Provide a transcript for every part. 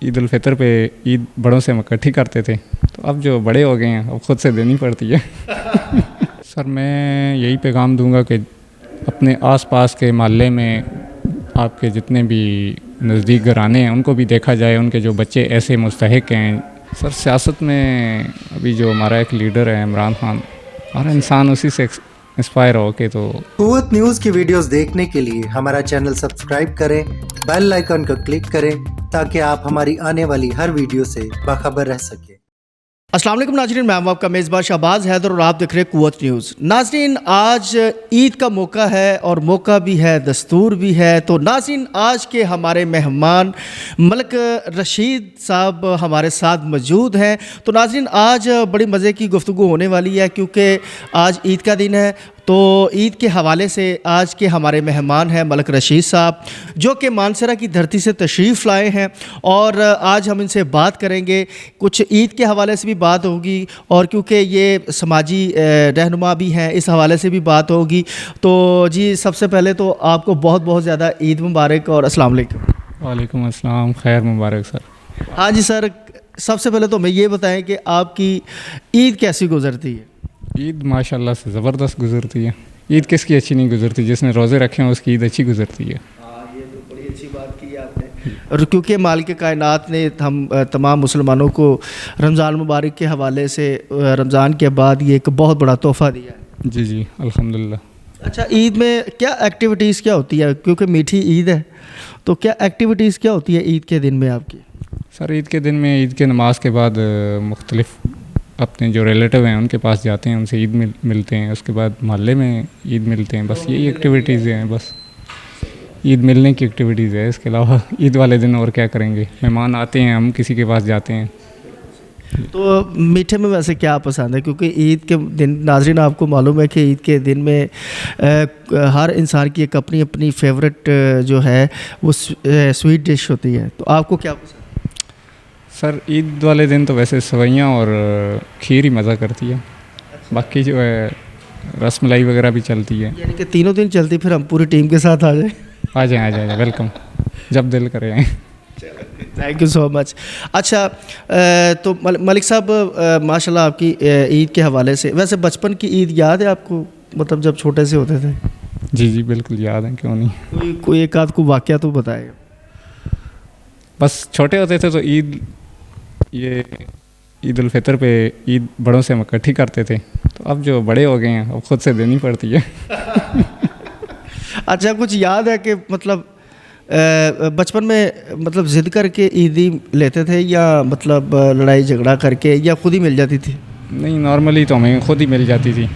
عید الفطر پہ عید بڑوں سے ہم اکٹھی کرتے تھے، تو اب جو بڑے ہو گئے ہیں اب خود سے دینی پڑتی ہے۔ سر میں یہی پیغام دوں گا کہ اپنے آس پاس کے محلے میں آپ کے جتنے بھی نزدیک گھرانے ہیں ان کو بھی دیکھا جائے، ان کے جو بچے ایسے مستحق ہیں۔ سر سیاست میں ابھی جو ہمارا ایک لیڈر ہے عمران خان، ہر انسان اسی سے انسپائر ہو کے تو قوت نیوز کی ویڈیوز دیکھنے کے لیے ہمارا چینل سبسکرائب کریں، بیل آئیکن کو کلک کریں تاکہ آپ ہماری آنے والی ہر ویڈیو سے باخبر رہ سکیں۔ السلام علیکم ناظرین، میں آپ کا میزبان شہباز حیدر اور آپ دیکھ رہے ہیں قوت نیوز۔ ناظرین، آج عید کا موقع ہے اور موقع بھی ہے، دستور بھی ہے۔ تو ناظرین، آج کے ہمارے مہمان ملک رشید صاحب ہمارے ساتھ موجود ہیں۔ تو ناظرین، آج بڑی مزے کی گفتگو ہونے والی ہے کیونکہ آج عید کا دن ہے۔ تو عید کے حوالے سے آج کے ہمارے مہمان ہیں ملک رشید صاحب، جو کہ مانسرا کی دھرتی سے تشریف لائے ہیں، اور آج ہم ان سے بات کریں گے۔ کچھ عید کے حوالے سے بھی بات ہوگی اور کیونکہ یہ سماجی رہنما بھی ہیں، اس حوالے سے بھی بات ہوگی۔ تو جی، سب سے پہلے تو آپ کو بہت بہت زیادہ عید مبارک اور السلام علیکم۔ وعلیکم السلام، خیر مبارک سر۔ ہاں جی سر، سب سے پہلے تو ہمیں یہ بتائیں کہ آپ کی عید کیسی گزرتی ہے؟ عید ماشاءاللہ سے زبردست گزرتی ہے۔ عید کس کی اچھی نہیں گزرتی؟ جس نے روزے رکھے ہیں اس کی عید اچھی گزرتی ہے۔ ہاں، یہ تو بڑی اچھی بات کی ہے آپ نے، اور کیونکہ مالک کائنات نے ہم تمام مسلمانوں کو رمضان مبارک کے حوالے سے رمضان کے بعد یہ ایک بہت بڑا تحفہ دیا ہے۔ جی جی الحمدللہ۔ اچھا، عید میں کیا ایکٹیویٹیز کیا ہوتی ہے؟ کیونکہ میٹھی عید ہے تو کیا ایکٹیویٹیز کیا ہوتی ہے عید کے دن میں آپ کی؟ سر عید کے دن میں عید کے نماز کے بعد مختلف اپنے جو ریلیٹیو ہیں ان کے پاس جاتے ہیں، ان سے عید ملتے ہیں، اس کے بعد محلے میں عید ملتے ہیں، بس یہی ایکٹیویٹیز ہیں۔ بس عید ملنے کی ایکٹیویٹیز ہے، اس کے علاوہ عید والے دن اور کیا کریں گے؟ مہمان آتے ہیں، ہم کسی کے پاس جاتے ہیں۔ تو میٹھے میں ویسے کیا پسند ہے؟ کیونکہ عید کے دن ناظرین آپ کو معلوم ہے کہ عید کے دن میں ہر انسان کی ایک اپنی اپنی فیوریٹ جو ہے وہ سویٹ ڈش ہوتی ہے، تو آپ کو کیا پسند ہے؟ سر عید والے دن تو ویسے سوئیاں اور کھیر ہی مزہ کرتی ہے، باقی جو ہے رس ملائی وغیرہ بھی چلتی ہے۔ یعنی کہ تینوں دن چلتی، پھر ہم پوری ٹیم کے ساتھ آ جائیں؟ آ جائیں ویلکم، جب دل کرے آئیں۔ تھینک یو سو مچ۔ اچھا، تو ملک صاحب ماشاء اللہ آپ کی عید کے حوالے سے ویسے بچپن کی عید یاد ہے آپ کو؟ مطلب جب چھوٹے سے ہوتے تھے؟ جی جی بالکل یاد ہے، کیوں نہیں۔ کوئی ایک آدھ کو واقعہ تو بتائے۔ بس چھوٹے ہوتے تھے تو عید الفطر پہ عید بڑوں سے ہم اکٹھی کرتے تھے، تو اب جو بڑے ہو گئے ہیں اب خود سے دینی پڑتی ہے۔ اچھا، کچھ یاد ہے کہ مطلب بچپن میں مطلب ضد کر کے عیدی لیتے تھے یا مطلب لڑائی جھگڑا کر کے، یا خود ہی مل جاتی تھی؟ نہیں، نارملی تو ہمیں خود ہی مل جاتی تھی،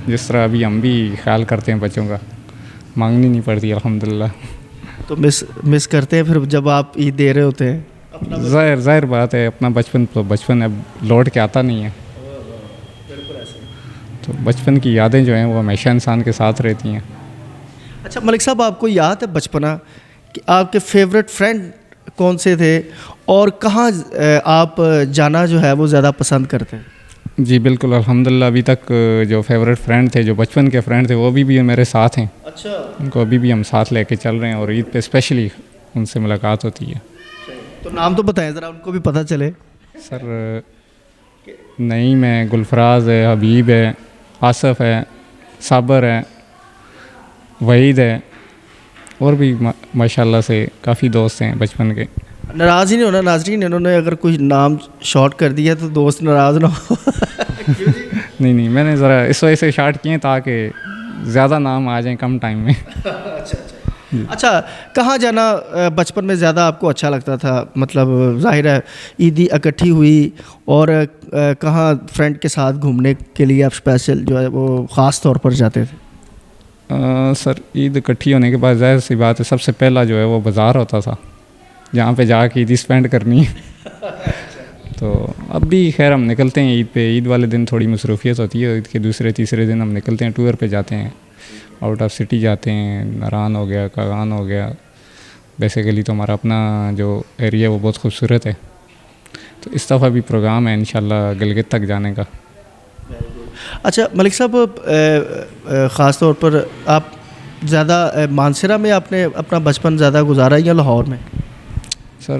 جس طرح ابھی ہم بھی خیال کرتے ہیں بچوں کا، مانگنی نہیں پڑتی الحمدللہ۔ تو مس کرتے ہیں پھر جب آپ عید دے رہے ہوتے ہیں؟ ظاہر بات ہے، اپنا بچپن تو بچپن اب لوٹ کے آتا نہیں ہے، تو بچپن کی یادیں جو ہیں وہ ہمیشہ انسان کے ساتھ رہتی ہیں۔ اچھا ملک صاحب، آپ کو یاد ہے بچپنا کہ آپ کے فیوریٹ فرینڈ کون سے تھے اور کہاں آپ جانا جو ہے وہ زیادہ پسند کرتے ہیں؟ جی بالکل الحمدللہ، ابھی تک جو فیوریٹ فرینڈ تھے، جو بچپن کے فرینڈ تھے، وہ بھی میرے ساتھ ہیں۔ اچھا، ان کو ابھی بھی ہم ساتھ لے کے چل رہے ہیں اور عید پہ اسپیشلی ان سے ملاقات ہوتی ہے۔ تو نام تو بتائیں ذرا، ان کو بھی پتہ چلے۔ سر نعیم ہے، گلفراز ہے، حبیب ہے، آصف ہے، صابر ہے، وحید ہے، اور بھی ماشاءاللہ سے کافی دوست ہیں بچپن کے۔ ناراض ہی نہیں ہونا ناظرین، انہوں نے اگر کوئی نام شارٹ کر دیا تو دوست ناراض نہ ہو۔ نہیں، میں نے ذرا اس وجہ سے شارٹ کیے تاکہ زیادہ نام آ جائیں کم ٹائم میں۔ اچھا، کہاں جانا بچپن میں زیادہ آپ کو اچھا لگتا تھا؟ مطلب ظاہر ہے عیدی اکٹھی ہوئی، اور کہاں فرینڈ کے ساتھ گھومنے کے لیے آپ اسپیشل جو ہے وہ خاص طور پر جاتے تھے؟ سر عید اکٹھی ہونے کے بعد ظاہر سی بات ہے سب سے پہلا جو ہے وہ بازار ہوتا تھا، جہاں پہ جا کے عیدی اسپینڈ کرنی ہے۔ تو اب بھی خیر ہم نکلتے ہیں عید پہ، عید والے دن تھوڑی مصروفیت ہوتی ہے، عید کے دوسرے تیسرے دن ہم نکلتے ہیں، ٹور پہ جاتے ہیں، آؤٹ آف سٹی جاتے ہیں، ناران ہو گیا، کاغان ہو گیا۔ بیسیکلی تو ہمارا اپنا جو ایریا وہ بہت خوبصورت ہے، تو اس دفعہ بھی پروگرام ہے انشاءاللہ گلگت تک جانے کا۔ اچھا ملک صاحب، خاص طور پر آپ زیادہ مانسرا میں آپ نے اپنا بچپن زیادہ گزارا یا لاہور میں؟ سر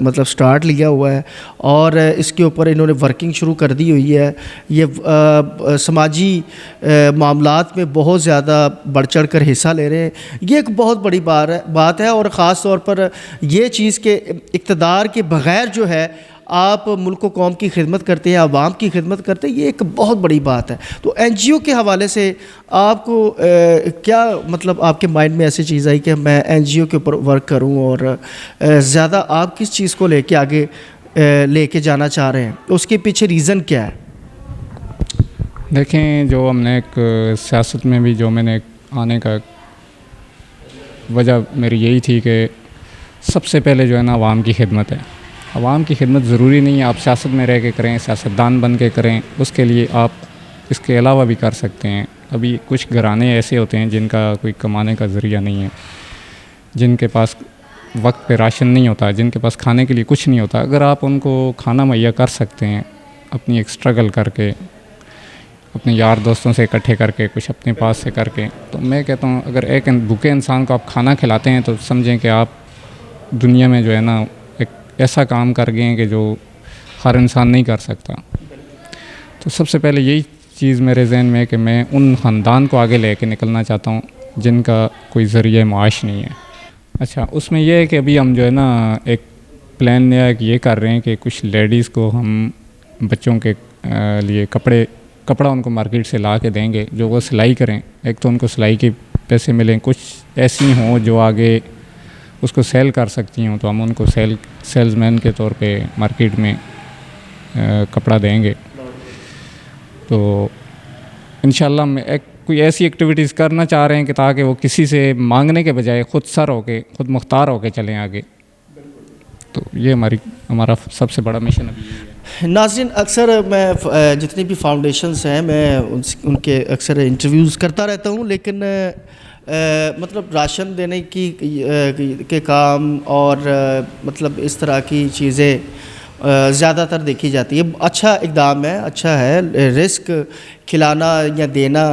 مطلب سٹارٹ لیا ہوا ہے اور اس کے اوپر انہوں نے ورکنگ شروع کر دی ہوئی ہے. یہ سماجی معاملات میں بہت زیادہ بڑھ چڑھ کر حصہ لے رہے ہیں. یہ ایک بہت بڑی بات ہے اور خاص طور پر یہ چیز کہ اقتدار کے بغیر جو ہے آپ ملک و قوم کی خدمت کرتے ہیں, عوام کی خدمت کرتے ہیں, یہ ایک بہت بڑی بات ہے. تو این جی او کے حوالے سے آپ کو کیا مطلب آپ کے مائنڈ میں ایسی چیز آئی کہ میں این جی او کے اوپر ورک کروں, اور زیادہ آپ کس چیز کو لے کے آگے لے کے جانا چاہ رہے ہیں, اس کے پیچھے ریزن کیا ہے؟ دیکھیں, جو ہم نے ایک سیاست میں بھی جو میں نے آنے کا وجہ میری یہی تھی کہ سب سے پہلے جو ہے نا عوام کی خدمت ہے. عوام کی خدمت ضروری نہیں ہے آپ سیاست میں رہ کے کریں, سیاستدان بن کے کریں, اس کے لیے آپ اس کے علاوہ بھی کر سکتے ہیں. ابھی کچھ گھرانے ایسے ہوتے ہیں جن کا کوئی کمانے کا ذریعہ نہیں ہے, جن کے پاس وقت پہ راشن نہیں ہوتا, جن کے پاس کھانے کے لیے کچھ نہیں ہوتا. اگر آپ ان کو کھانا مہیا کر سکتے ہیں اپنی ایک اسٹرگل کر کے, اپنے یار دوستوں سے اکٹھے کر کے, کچھ اپنے پاس سے کر کے, تو میں کہتا ہوں اگر ایک بھوکے انسان کو آپ کھانا کھلاتے ہیں تو سمجھیں کہ آپ دنیا میں جو ہے نا ایک ایسا کام کر گئے ہیں کہ جو ہر انسان نہیں کر سکتا. تو سب سے پہلے یہی چیز میرے ذہن میں ہے کہ میں ان خاندان کو آگے لے کے نکلنا چاہتا ہوں جن کا کوئی ذریعہ معاش نہیں ہے. اچھا, اس میں یہ ہے کہ ابھی ہم جو ہے نا ایک پلان نیا یہ کر رہے ہیں کہ کچھ لیڈیز کو ہم بچوں کے لیے کپڑا ان کو مارکیٹ سے لا کے دیں گے جو وہ سلائی کریں. ایک تو ان کو سلائی کے پیسے ملیں, کچھ ایسی ہوں جو آگے اس کو سیل کر سکتی ہوں تو ہم ان کو سیلز مین کے طور پہ مارکیٹ میں کپڑا دیں گے. تو انشاءاللہ میں کوئی ایسی ایکٹیویٹیز کرنا چاہ رہے ہیں کہ تاکہ وہ کسی سے مانگنے کے بجائے خود سر ہو کے, خود مختار ہو کے چلیں آگے. تو یہ ہمارا سب سے بڑا مشن ابھی ہے. ناظرین, اکثر میں جتنی بھی فاؤنڈیشنز ہیں میں ان کے اکثر انٹرویوز کرتا رہتا ہوں, لیکن مطلب راشن دینے کے کام اور مطلب اس طرح کی چیزیں زیادہ تر دیکھی جاتی ہے. اچھا اقدام ہے, اچھا ہے. رزق کھلانا یا دینا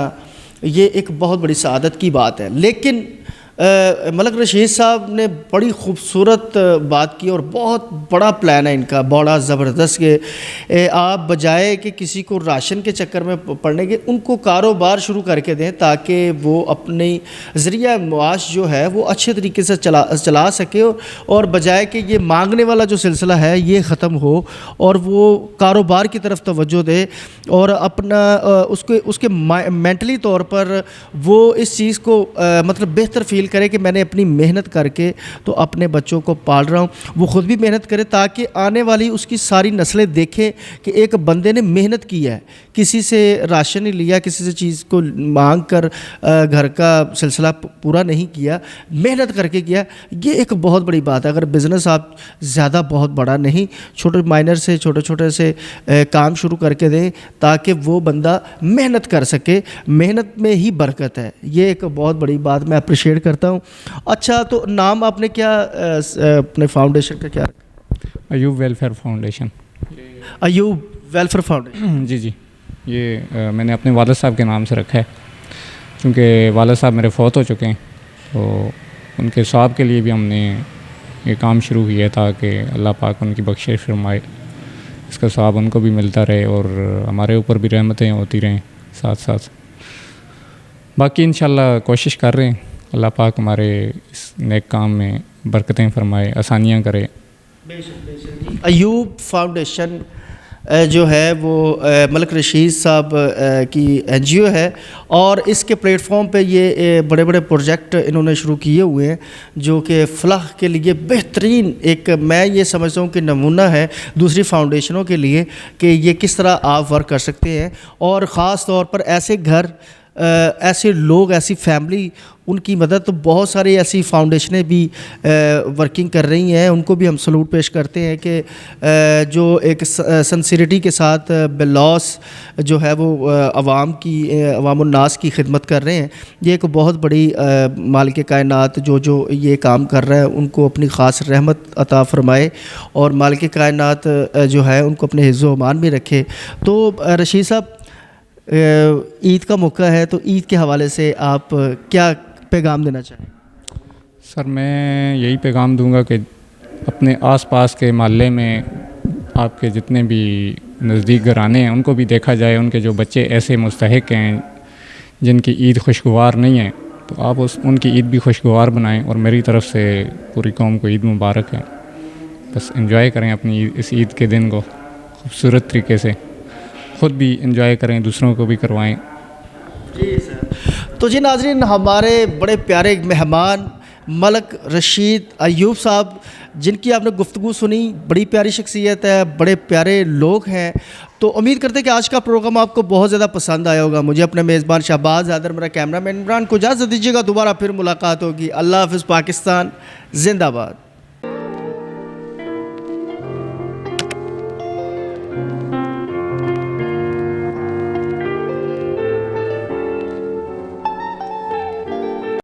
یہ ایک بہت بڑی سعادت کی بات ہے. لیکن ملک رشید صاحب نے بڑی خوبصورت بات کی اور بہت بڑا پلان ہے ان کا, بڑا زبردست, کہ آپ بجائے کہ کسی کو راشن کے چکر میں پڑنے کے ان کو کاروبار شروع کر کے دیں تاکہ وہ اپنی ذریعہ معاش جو ہے وہ اچھے طریقے سے چلا سکے, اور بجائے کہ یہ مانگنے والا جو سلسلہ ہے یہ ختم ہو اور وہ کاروبار کی طرف توجہ دے اور اپنا اس کے مینٹلی طور پر وہ اس چیز کو مطلب بہتر فیل کرے کہ میں نے اپنی محنت کر کے تو اپنے بچوں کو پال رہا ہوں. وہ خود بھی محنت کرے تاکہ آنے والی اس کی ساری نسلیں دیکھیں کہ ایک بندے نے محنت کی ہے, کسی سے راشن نہیں لیا, کسی سے چیز کو مانگ کر گھر کا سلسلہ پورا نہیں کیا, محنت کر کے کیا. یہ ایک بہت بڑی بات ہے. اگر بزنس آپ زیادہ بہت بڑا نہیں, چھوٹے مائنر سے چھوٹے سے کام شروع کر کے دیں تاکہ وہ بندہ محنت کر سکے. محنت میں ہی برکت ہے. یہ ایک بہت بڑی بات میں اپریشیٹ کرتا ہوں. اچھا, تو نام آپ نے کیا اپنے فاؤنڈیشن کا کیا رکھا؟ Ayub welfare foundation. Ayub welfare foundation. جی, یہ میں نے اپنے والد صاحب کے نام سے رکھا ہے کیونکہ والد صاحب میرے فوت ہو چکے ہیں, تو ان کے ثواب کے لیے بھی ہم نے یہ کام شروع کیا تھا کہ اللہ پاک ان کی بخشش فرمائے, اس کا ثواب ان کو بھی ملتا رہے اور ہمارے اوپر بھی رحمتیں ہوتی رہیں ساتھ ساتھ. باقی انشاءاللہ کوشش کر رہے ہیں, اللہ پاک ہمارے اس نیک کام میں برکتیں فرمائے, آسانیاں کرے. ایوب فاؤنڈیشن جو ہے وہ ملک رشید صاحب کی این جی او ہے اور اس کے پلیٹ فارم پہ یہ بڑے بڑے پروجیکٹ انہوں نے شروع کیے ہوئے ہیں جو کہ فلاح کے لیے بہترین ایک میں یہ سمجھتا ہوں کہ نمونہ ہے دوسری فاؤنڈیشنوں کے لیے کہ یہ کس طرح آپ ورک کر سکتے ہیں. اور خاص طور پر ایسے گھر, ایسے لوگ, ایسی فیملی, ان کی مدد. تو بہت ساری ایسی فاؤنڈیشنیں بھی ورکنگ کر رہی ہیں, ان کو بھی ہم سلوٹ پیش کرتے ہیں کہ جو ایک سنسیریٹی کے ساتھ بلاس جو ہے وہ عوام الناس کی خدمت کر رہے ہیں. یہ ایک بہت بڑی مالک کائنات جو یہ کام کر رہا ہے ان کو اپنی خاص رحمت عطا فرمائے اور مالک کائنات جو ہے ان کو اپنے حفظ و امان میں رکھے. تو رشید صاحب, عید کا موقع ہے تو عید کے حوالے سے آپ کیا پیغام دینا چاہیں؟ سر میں یہی پیغام دوں گا کہ اپنے آس پاس کے محلے میں آپ کے جتنے بھی نزدیک گھرانے ہیں ان کو بھی دیکھا جائے، ان کے جو بچے ایسے مستحق ہیں جن کی عید خوشگوار نہیں ہے، تو آپ ان کی عید بھی خوشگوار بنائیں، اور میری طرف سے پوری قوم کو عید مبارک ہے۔ بس انجوائے کریں اپنی اس عید کے دن کو خوبصورت طریقے سے، خود بھی انجوائے کریں، دوسروں کو بھی کروائیں۔ جی سر، تو جی ناظرین، ہمارے بڑے پیارے مہمان ملک رشید ایوب صاحب، جن کی آپ نے گفتگو سنی، بڑی پیاری شخصیت ہے، بڑے پیارے لوگ ہیں، تو امید کرتے ہیں کہ آج کا پروگرام آپ کو بہت زیادہ پسند آیا ہوگا۔ مجھے اپنے میزبان شہباز حیدر، میرا کیمرہ مین عمران کو اجازت دیجیے گا، دوبارہ پھر ملاقات ہوگی۔ اللہ حافظ، پاکستان زندہ باد۔